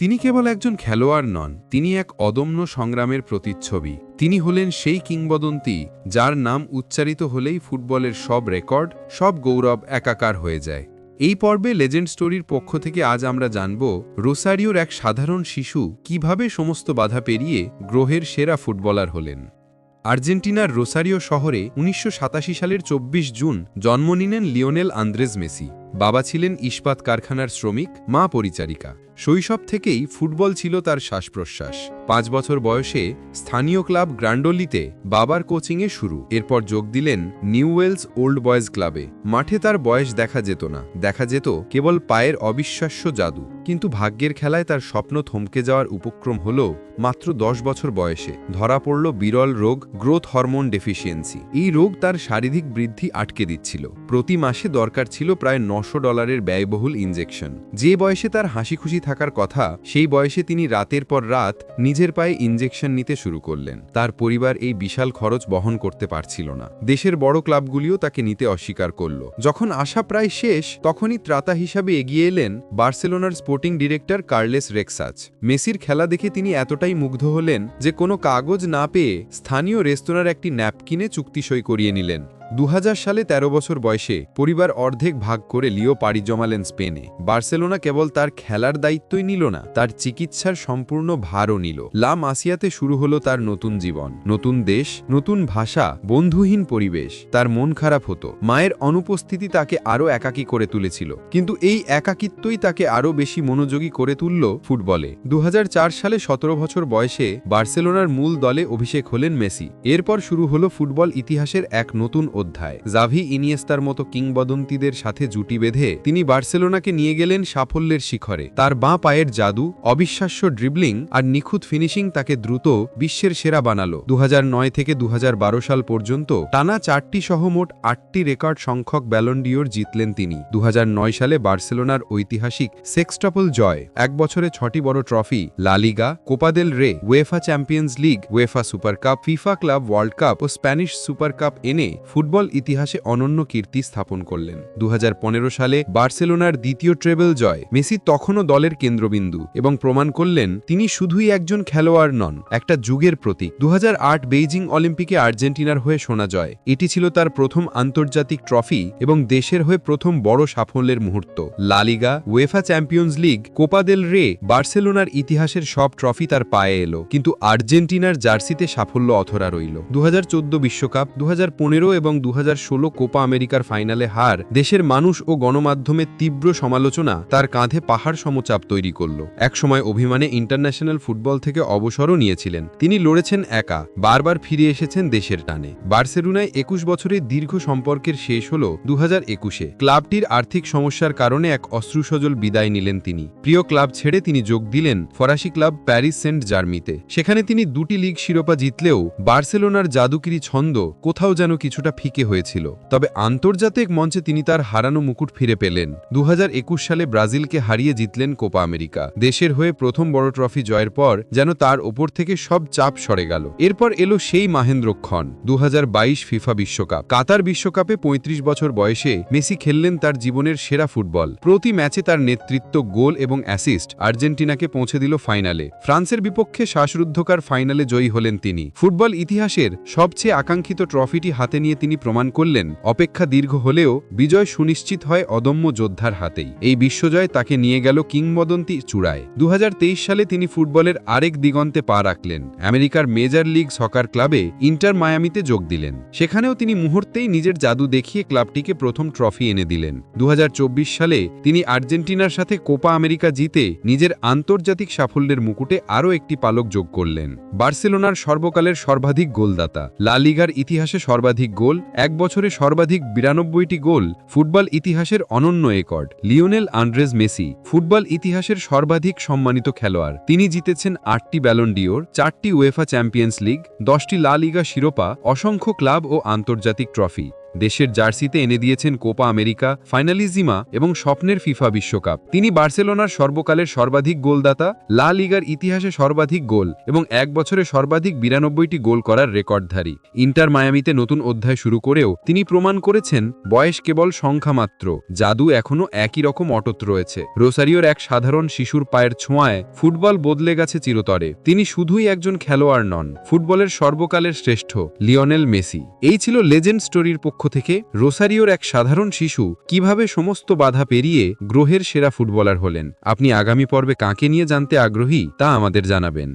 তিনি কেবল একজন খেলোয়াড় নন, তিনি এক অদম্য সংগ্রামের প্রতিচ্ছবি। তিনি হলেন সেই কিংবদন্তি যার নাম উচ্চারিত হলেই ফুটবলের সব রেকর্ড, সব গৌরব একাকার হয়ে যায়। এই পর্বে লেজেন্ড স্টোরির পক্ষ থেকে আজ আমরা জানব রোসারিওর এক সাধারণ শিশু কিভাবে সমস্ত বাধা পেরিয়ে গ্রহের সেরা ফুটবলার হলেন। আর্জেন্টিনার রোসারিও শহরে ১৯৮৭ সালের ২৪ জুন জন্ম নিলেন লিওনেল আন্দ্রেস মেসি। বাবা ছিলেন ইস্পাত কারখানার শ্রমিক, মা পরিচারিকা। শৈশব থেকেই ফুটবল ছিল তার শ্বাসপ্রশ্বাস। ৫ বছর বয়সে স্থানীয় ক্লাব গ্রান্ডোলিতে বাবার কোচিংয়ে শুরু। এরপর যোগ দিলেন নিউওয়েলস ওল্ড বয়েজ ক্লাবে। মাঠে তার বয়স দেখা যেত না, দেখা যেত কেবল পায়ের অবিশ্বাস্য জাদু। কিন্তু ভাগ্যের খেলায় তার স্বপ্ন থমকে যাওয়ার উপক্রম হল মাত্র ১০ বছর বয়সে। ধরা পড়ল বিরল রোগ, গ্রোথ হরমোন ডেফিসিয়েন্সি। এই রোগ তার শারীরিক বৃদ্ধি আটকে দিচ্ছিল। প্রতি মাসে দরকার ছিল প্রায় $৯০০ ব্যয়বহুল ইনজেকশন। যে বয়সে তার হাসিখুশি থাকার কথা, সেই বয়সে তিনি রাতের পর রাত নিজের পায়ে ইনজেকশন নিতে শুরু করলেন। তার পরিবার এই বিশাল খরচ বহন করতে পারছিল না। দেশের বড় ক্লাবগুলিও তাকে নিতে অস্বীকার করল। যখন আশা প্রায় শেষ, তখনই ত্রাতা হিসাবে এগিয়ে এলেন বার্সেলোনার স্পোর্টিং ডিরেক্টর কার্লেস রেক্সাচ। মেসির খেলা দেখে তিনি এতটাই মুগ্ধ হলেন যে কোনো কাগজ না পেয়ে স্থানীয় রেস্তোরাঁর একটি ন্যাপকিনে চুক্তি সই করিয়ে নিলেন। ২০০০ সালে ১৩ বছর বয়সে পরিবার অর্ধেক ভাগ করে লিও পাড়ি জমালেন স্পেনে। বার্সেলোনা কেবল তার খেলার দায়িত্বই নিল না, তার চিকিৎসার সম্পূর্ণ ভারও নিল। লা মাসিয়াতে শুরু হলো তার নতুন জীবন। নতুন দেশ, নতুন ভাষা, বন্ধুহীন পরিবেশ। তার মন খারাপ হতো। মায়ের অনুপস্থিতি তাকে আরও একাকী করে তুলেছিল। কিন্তু এই একাকিত্বই তাকে আরও বেশি মনোযোগী করে তুলল ফুটবলে। ২০০৪ সালে ১৭ বছর বয়সে বার্সেলোনার মূল দলে অভিষেক হলেন মেসি। এরপর শুরু হলো ফুটবল ইতিহাসের এক নতুন অধ্যায়। জাভি, ইনিয়েস্তার মতো কিংবদন্তিদের সাথে জুটি বেঁধে তিনি বার্সেলোনাকে নিয়ে গেলেন সাফল্যের শিখরে। তার বাঁ পায়ের জাদু, অবিশ্বাস্য ড্রিবলিং আর নিখুঁত ফিনিশিং তাকে দ্রুত বিশ্বের সেরা বানালো। ২০০৯ থেকে ২০১২ সাল পর্যন্ত টানা ৪টি সহ মোট ৮টি রেকর্ড সংখ্যক ব্যালন ডিওর জিতলেন তিনি। ২০০৯ সালে বার্সেলোনার ঐতিহাসিক সেক্সটাপল জয়, এক বছরে ৬টি বড় ট্রফি, লা লিগা, Copa del Rey, UEFA Champions League, UEFA Super Cup, FIFA Club World Cup ও স্প্যানিশ সুপার কাপ এনে ফুটবল ইতিহাসে অনন্য কীর্তি স্থাপন করলেন। ২০১৫ সালে বার্সেলোনার দ্বিতীয় ট্রেবল জয়। মেসি তখনও দলের কেন্দ্রবিন্দু এবং প্রমাণ করলেন তিনি শুধুই একজন খেলোয়াড় নন, একটা যুগের প্রতীক। ২০০৮ বেইজিং অলিম্পিকে আর্জেন্টিনার হয়ে সোনা জয়। এটি ছিল তার প্রথম আন্তর্জাতিক ট্রফি এবং দেশের হয়ে প্রথম বড় সাফল্যের মুহূর্ত। La Liga, UEFA Champions League, Copa del Rey, বার্সেলোনার ইতিহাসের সব ট্রফি তার পায়ে এলো। কিন্তু আর্জেন্টিনার জার্সিতে সাফল্য অধরা রইল। ২০১৪ বিশ্বকাপ, ২০১৫ এবং ২০১৬ কোপা আমেরিকার ফাইনালে হার দেশের মানুষ ও গণমাধ্যমের তীব্র সমালোচনা তার কাঁধে পাহাড় সমচাপ তৈরি করল। একসময় অভিমানে ইন্টারন্যাশনাল ফুটবল থেকে অবসরও নিয়েছিলেন। তিনি লড়েছেন একা, বারবার ফিরে এসেছেন দেশের টানে। বার্সেলোনায় ২১ বছরের দীর্ঘ সম্পর্কের শেষ হল ২০২১-এ। ক্লাবটির আর্থিক সমস্যার কারণে এক অশ্রুসজল বিদায় নিলেন তিনি। প্রিয় ক্লাব ছেড়ে তিনি যোগ দিলেন ফরাসি ক্লাব প্যারিস সেন্ট জার্মিতে। সেখানে তিনি ২টি লিগ শিরোপা জিতলেও বার্সেলোনার জাদুকিরি ছন্দ কোথাও যেন কিছুটা ফিকে হয়েছিল। তবে আন্তর্জাতিক মঞ্চে তিনি তার হারানো মুকুট ফিরে পেলেন। ২০২১ সালে ব্রাজিলকে হারিয়ে জিতলেন কোপা আমেরিকা। দেশের হয়ে প্রথম বড় ট্রফি জয়ের পর যেন তার ওপর থেকে সব চাপ সরে গেল। এরপর এলো সেই মাহেন্দ্রক্ষণ, ২০২২ ফিফা বিশ্বকাপ। কাতার বিশ্বকাপে ৩৫ বছর বয়সে মেসি খেললেন তার জীবনের সেরা ফুটবল। প্রতি ম্যাচে তার নেতৃত্ব, গোল এবং অ্যাসিস্ট আর্জেন্টিনাকে পৌঁছে দিল ফাইনালে। ফ্রান্সের বিপক্ষে শ্বাসরুদ্ধকর ফাইনালে জয়ী হলেন তিনি। ফুটবল ইতিহাসের সবচেয়ে আকাঙ্ক্ষিত ট্রফিটি হাতে নিয়ে তিনি প্রমাণ করলেন অপেক্ষা দীর্ঘ হলেও বিজয় সুনিশ্চিত হয় অদম্য যোদ্ধার হাতেই। এই বিশ্বজয় তাকে নিয়ে গেল কিংবদন্তি চূড়ায়। ২০২৩ সালে তিনি ফুটবলের আরেক দিগন্তে পা রাখলেন। আমেরিকার মেজর লিগ সকার ক্লাবে ইন্টার মায়ামিতে যোগ দিলেন। সেখানেও তিনি মুহূর্তেই নিজের জাদু দেখিয়ে ক্লাবটিকে প্রথম ট্রফি এনে দিলেন। ২০২৪ সালে তিনি আর্জেন্টিনার সাথে কোপা আমেরিকা জিতে নিজের আন্তর্জাতিক সাফল্যের মুকুটে আরও একটি পালক যোগ করলেন। বার্সেলোনার সর্বকালের সর্বাধিক গোলদাতা, লা লিগার ইতিহাসে সর্বাধিক গোল, এক বছরে সর্বাধিক ৯২টি গোল, ফুটবল ইতিহাসের অনন্য record. Lionel Andres Messi football ইতিহাসের সর্বাধিক সম্মানিত খেলোয়াড়। তিনি জিতেছেন ৮টি ব্যালন ডিওর, ৪টি উয়েফা চ্যাম্পিয়ন্স লিগ, ১০টি লা লিগা শিরোপা, অসংখ্য ক্লাব ও আন্তর্জাতিক ট্রফি। দেশের জার্সিতে এনে দিয়েছেন কোপা আমেরিকা, ফাইনালিজিমা এবং স্বপ্নের ফিফা বিশ্বকাপ। তিনি বার্সেলোনার সর্বকালের সর্বাধিক গোলদাতা, লা লিগার ইতিহাসে সর্বাধিক গোল এবং এক বছরে সর্বাধিক 92টি গোল করার রেকর্ডধারী। ইন্টার মায়ামিতে নতুন অধ্যায় শুরু করেও তিনি প্রমাণ করেছেন বয়স কেবল সংখ্যা মাত্র, জাদু এখনও একই রকম অটুট রয়েছে। রোসারিওর এক সাধারণ শিশুর পায়ের ছোঁয়ায় ফুটবল বদলে গেছে চিরতরে। তিনি শুধুই একজন খেলোয়াড় নন, ফুটবলের সর্বকালের শ্রেষ্ঠ লিওনেল মেসি। এই ছিল লেজেন্ড স্টোরির পক্ষ থেকে রোসারিওর এক সাধারণ শিশু কিভাবে সমস্ত বাধা পেরিয়ে গ্রহের সেরা ফুটবলার হলেন। আপনি আগামী পর্বে কাকে নিয়ে জানতে আগ্রহী তা আমাদের জানাবেন।